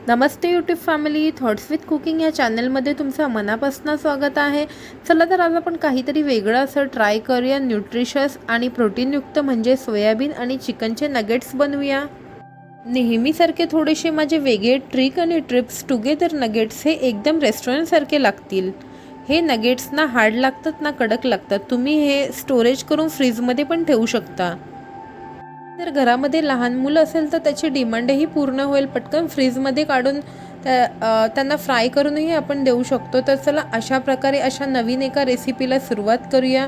Namaste YouTube family, thoughts with cooking या चॅनलमध्ये तुमचं मनापासून स्वागत आहे. चला तर आज आपण काहीतरी वेगळं असं ट्राय करूया. न्यूट्रिशस आणि प्रोटीनयुक्त म्हणजे सोयाबीन आणि चिकनचे नगेट्स बनवूया. नेहमीसारखे थोडेसे माझे वेगळे ट्रिक आणि ट्रिप्स टुगेदर नगेट्स हे एकदम रेस्टॉरंटसारखे लागतील. हे नगेट्स ना हार्ड लागतात ना कडक लागतात. तुम्ही हे स्टोरेज करून फ्रीजमध्ये पण ठेवू शकता. जर घरामध्ये लहान मुलं असेल तर त्याची डिमांडही पूर्ण होईल. पटकन फ्रीजमध्ये काढून त्यांना फ्राय करूनही आपण देऊ शकतो. तर चला अशा प्रकारे अशा नवीन एका रेसिपीला सुरुवात करूया.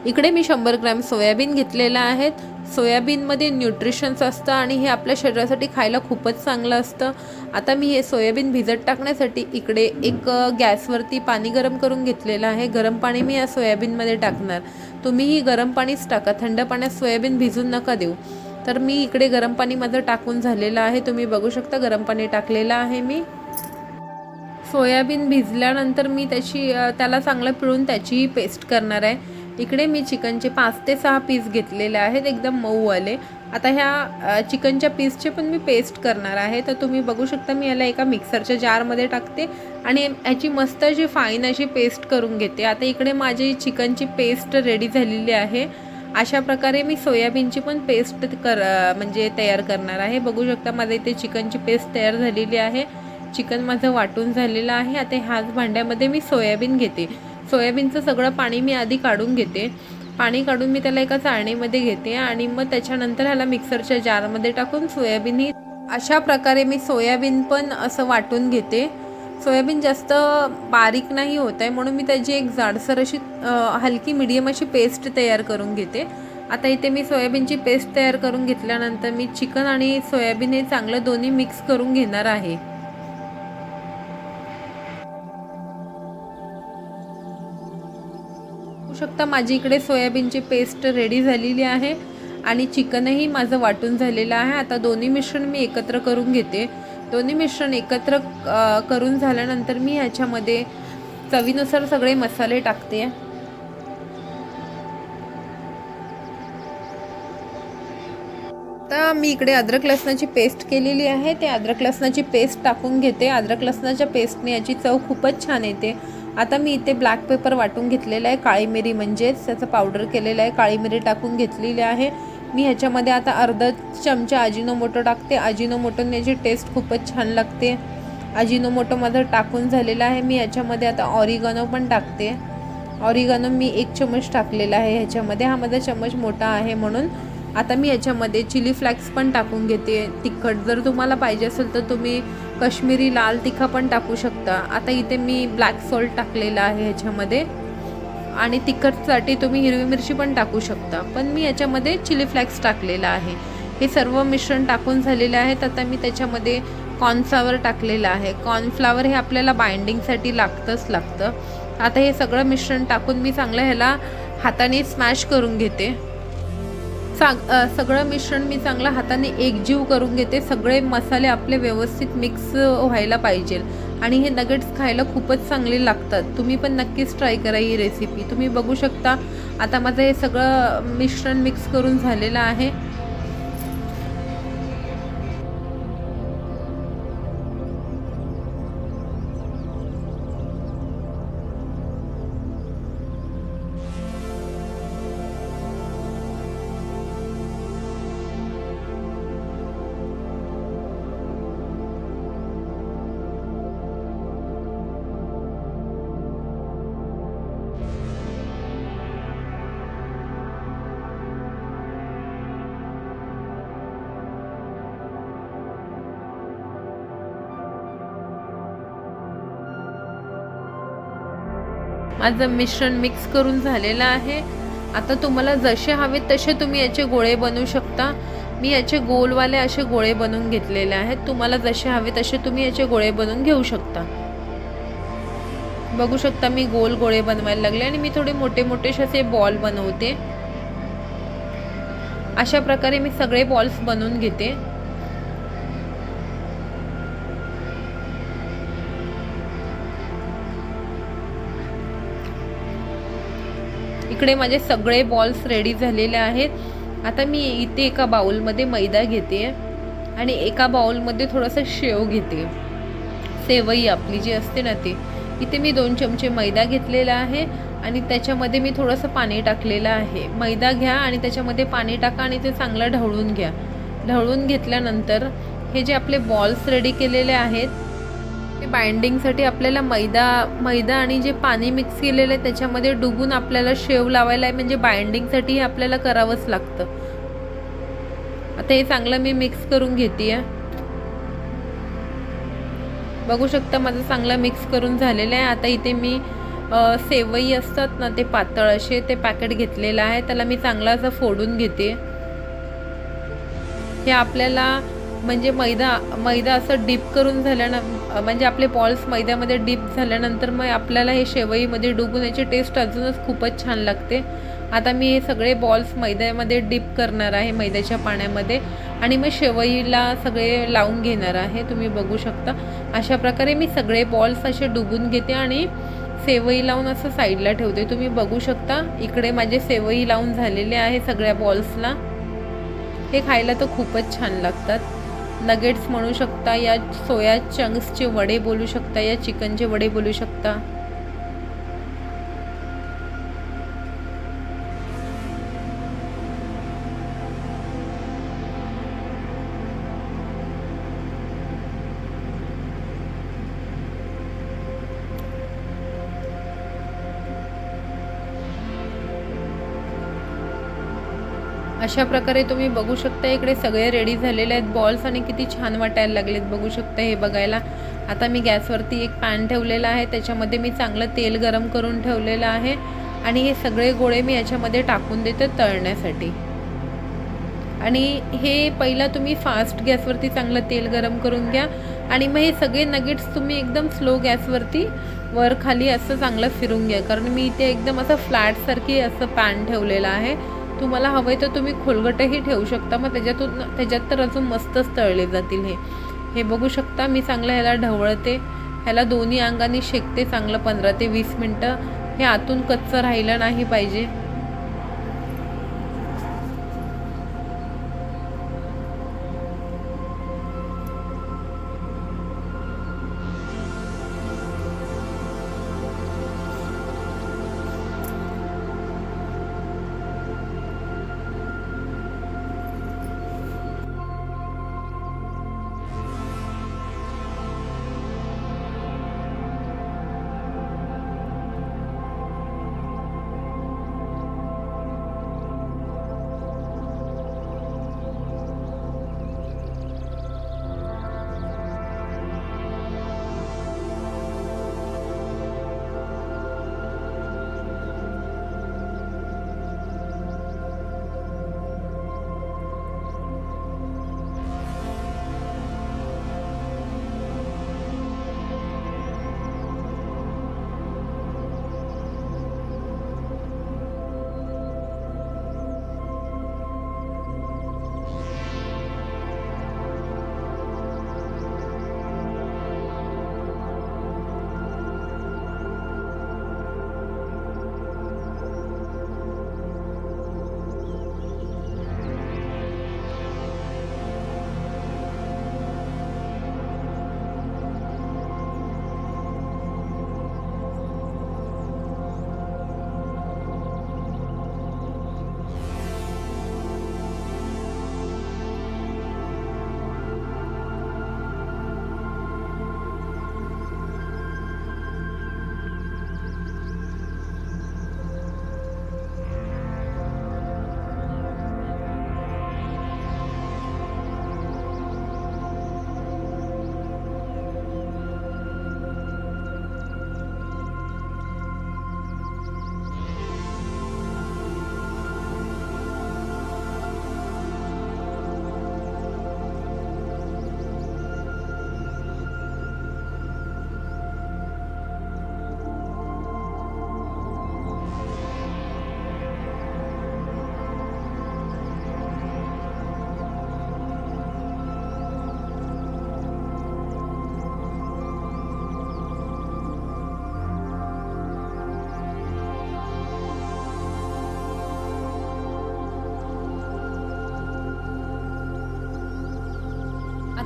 इकडे मी 100 ग्रॅम सोयाबीन घेतलेलं आहेत. सोयाबीनमध्ये न्यूट्रिशन्स असतं आणि हे आपल्या शरीरासाठी खायला खूपच चांगलं असतं. आता मी हे सोयाबीन भिजत टाकण्यासाठी इकडे एक गॅसवरती पाणी गरम करून घेतलेलं आहे. गरम पाणी मी या सोयाबीनमध्ये टाकणार. तुम्हीही गरम पाणीच टाका, थंड पाण्यात सोयाबीन भिजून नका देऊ. तर मी इकडे गरम पाणी माझं टाकून झालेलं आहे. तुम्ही बघू शकता गरम पाणी टाकलेलं आहे मी. सोयाबीन भिजल्यानंतर मी त्याला चांगलं पिळून त्याचीही पेस्ट करणार आहे. इकडे मी चिकनचे 5 ते 6 पीस घेतलेले आहेत, एकदम मऊ आले. आता ह्या चिकनच्या पीसचे पण मी पेस्ट करणार आहे. तर तुम्ही बघू शकता मी याला एका मिक्सरच्या जारमध्ये टाकते आणि याची मस्त अशी फाईन अशी पेस्ट करून घेते. आता इकडे माझी चिकनची पेस्ट रेडी झालेली आहे. अशा प्रकारे मी सोयाबीनची पण पेस्ट म्हणजे तयार करणार आहे. बघू शकता माझ्या इथे चिकनची पेस्ट तयार झालेली आहे. चिकन माझं वाटून झालेलं आहे. आता ह्याच भांड्यामध्ये मी सोयाबीन घेते. सोयाबीनचं सगळं पाणी मी आधी काढून घेते. पाणी काढून मी त्याला एका चाळणीमध्ये घेते आणि मग त्याच्यानंतर ह्याला मिक्सरच्या जारमध्ये टाकून सोयाबीनही अशा प्रकारे मी सोयाबीन पण असं वाटून घेते. सोयाबीन जास्त बारीक नाही होत आहे म्हणून मी त्याची एक जाडसर अशी हलकी मीडियम अशी पेस्ट तयार करून घेते. आता इथे मी सोयाबीनची पेस्ट तयार करून घेतल्यानंतर मी चिकन आणि सोयाबीन हे चांगलं दोन्ही मिक्स करून घेणार आहे. शकता माझी इकडे सोयाबीनची पेस्ट रेडी झालेली आहे आणि चिकनही माझं वाटून झालेलं आहे. आता दोन्ही मिश्रण मी एकत्र करून घेते. दोन्ही मिश्रण एकत्र करून झाल्यानंतर मी ह्याच्यामध्ये चवीनुसार सगळे मसाले टाकते. आता मी इकडे अद्रक लसणाची पेस्ट केलेली आहे. ते अद्रक लसणाची पेस्ट टाकून घेते. अद्रक लसणाच्या पेस्टने याची चव खूपच छान येते. आता मी इथे ब्लॅक पेपर वाटून घेतलेला आहे, काळी मिरी म्हणजेच त्याचं पावडर केलेलं आहे. काळी मिरी टाकून घेतलेली आहे. मी ह्याच्यामध्ये आता अर्धा चमचा अजिनोमोटो टाकते. अजिनोमोटोने याची टेस्ट खूपच छान लागते. अजिनोमोटो माझं टाकून झालेलं आहे. मी ह्याच्यामध्ये आता ऑरिगॅनो पण टाकते. ऑरिगॅनो मी 1 चमच टाकलेला आहे ह्याच्यामध्ये. हा माझा चमच मोठा आहे म्हणून. आता मी याच्यामध्ये चिली फ्लेक्स पण टाकून घेते. तिखट जर तुम्हाला पाहिजे असेल तर तुम्ही काश्मीरी लाल तिखट पण टाकू शकता. आता इथे मी ब्लॅक सॉल्ट टाकलेला आहे ह्याच्यामध्ये आणि तिखटसाठी तुम्ही हिरवी मिरची पण टाकू शकता. पण मी याच्यामध्ये चिली फ्लेक्स टाकलेला आहे. हे सर्व मिश्रण टाकून झालेले आहेत. आता मी त्याच्यामध्ये कॉर्नफ्लावर टाकलेलं आहे. कॉर्नफ्लावर हे आपल्याला बाइंडिंगसाठी लागतं. आता हे सगळं मिश्रण टाकून मी चांगलं ह्याला हाताने स्मॅश करून घेते. सगळं मिश्रण मी चांगलं हाताने एकजीव करून घेते. सगळे मसाले आपले व्यवस्थित मिक्स व्हायला पाहिजे आणि हे नगेट्स खायला खूपच चांगले लागतात. तुम्ही पण नक्कीच ट्राय करा ही रेसिपी. तुम्ही बघू शकता आता माझं हे सगळं मिश्रण मिक्स करून झालेलं आहे. माझं मिश्रण मिक्स करून झालेलं आहे. आता तुम्हाला जसे हवे तसे तुम्ही याचे गोळे बनवू शकता. मी याचे गोलवाले असे गोळे बनवून घेतलेले आहेत. तुम्हाला जसे हवे तसे तुम्ही याचे गोळे बनवून घेऊ शकता. बघू शकता मी गोल गोळे बनवायला लागले आणि मी थोडे मोठे मोठे असे बॉल बनवते. अशा प्रकारे मी सगळे बॉल्स बनवून घेते. इकडे माझे सगळे बॉल्स रेडी झालेले आहेत। आता मी इथे एका बाउलमध्ये मैदा घेते आणि एका बाउलमध्ये थोडंसं शेव घेते, सेवई आपली जी असते ना ते। इथे मी 2 चमचे मैदा घेतलेला आहे आणि त्याच्यामध्ये मी थोडंसं पाणी टाकलेलं आहे। मैदा घ्या आणि त्याच्यामध्ये पाणी टाका आणि ते चांगलं ढवळून घ्या। ढवळून घेतल्यानंतर हे जे आपले बॉल्स रेडी केलेले आहेत ते बाइंडिंगसाठी आपल्याला मैदा आणि जे पाणी मिक्स केलेलं आहे त्याच्यामध्ये डुबून आपल्याला शेव लावायला आहे, म्हणजे बाइंडिंगसाठी हे आपल्याला करावंच लागतं। आता हे चांगलं मी मिक्स करून घेते। बघू शकता माझं चांगलं मिक्स करून झालेलं आहे। आता इथे मी सेवई असतात ना ते पातळ असे ते पॅकेट घेतलेलं आहे, त्याला मी चांगलं असं फोडून घेते। हे आपल्याला म्हणजे मैदा असं डीप करून झाल्यानंतर, म्हणजे आपले बॉल्स मैद्यामध्ये डीप झाल्यानंतर मग आपल्याला हे शेवईमध्ये डुबून याची टेस्ट अजूनच खूपच छान लागते। आता मी हे सगळे बॉल्स मैद्यामध्ये डीप करणार आहे, मैद्याच्या पाण्यामध्ये, आणि मग शेवईला सगळे लावून घेणार आहे। तुम्ही बघू शकता अशा प्रकारे मी सगळे बॉल्स असे डुबून घेते आणि सेवई लावून असं साईडला ठेवते। तुम्ही बघू शकता इकडे माझे सेवई लावून झालेले आहे सगळ्या बॉल्सला। हे खायला तर खूपच छान लागतात। नगेट्स म्हणू शकता, या सोया चंक्सचे वडे बोलू शकता, या चिकनचे वडे बोलू शकता। अशा प्रकारे तुम्ही बघू शकता इकडे सगळे रेडी झालेले आहेत बॉल्स आणि किती छान वाटायला लागलेत बघू शकता हे बघायला। आता मी गॅसवरती एक पॅन ठेवलेला आहे, त्याच्यामध्ये मी चांगलं तेल गरम करून ठेवलेलं आहे आणि हे सगळे गोळे मी याच्यामध्ये टाकून देते तळण्यासाठी। आणि हे पहिला तुम्ही फास्ट गॅसवरती चांगलं तेल गरम करून घ्या आणि मग हे सगळे नगेट्स तुम्ही एकदम स्लो गॅसवरती वर खाली असं चांगलं फिरून घ्या, कारण मी इथे एकदम असं फ्लॅटसारखी असं पॅन ठेवलेलं आहे। तुम्हाला हवं आहे तर तुम्ही खोलगटही ठेवू शकता, मग त्याच्यात तर अजून मस्तच तळले जातील। हे बघू शकता मी चांगलं ह्याला ढवळते, ह्याला दोन्ही अंगाने शेकते चांगलं 15 ते 20 मिनटं। हे आतून कच्चं राहिलं नाही पाहिजे।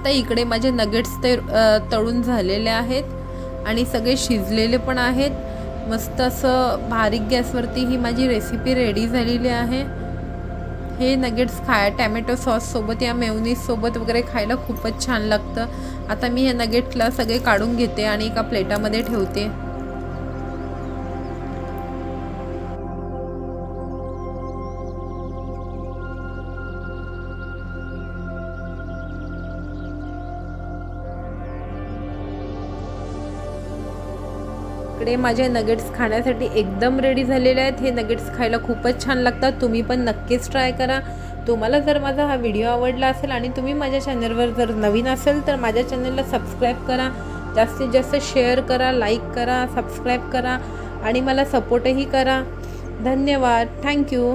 आता इकडे माझे नगेट्स ते तळून झालेले आहेत आणि सगळे शिजलेले पण आहेत। मस्त असं बारीक गॅसवरती ही माझी रेसिपी रेडी झालेली आहे। हे नगेट्स टॅमॅटो सॉस सोबत या मेयोनीज सोबत वगैरे खायला खूपच छान लागतं। आता मी हे नगेट्सला सगळे काढून घेते आणि एका प्लेटामध्ये ठेवते। इकडे माझे नगेट्स खाण्यासाठी एकदम रेडी झालेले आहेत। हे नगेट्स खायला खूपच छान लागतात, तुम्ही पण नक्कीच ट्राय करा। तुम्हाला जर माझा हा व्हिडिओ आवडला असेल आणि तुम्ही माझ्या चॅनलवर जर नवीन असेल तर माझ्या चॅनलला सबस्क्राईब करा, जास्तीत जास्त शेअर करा, लाईक करा, सबस्क्राईब करा आणि मला सपोर्टही करा। धन्यवाद, थँक्यू।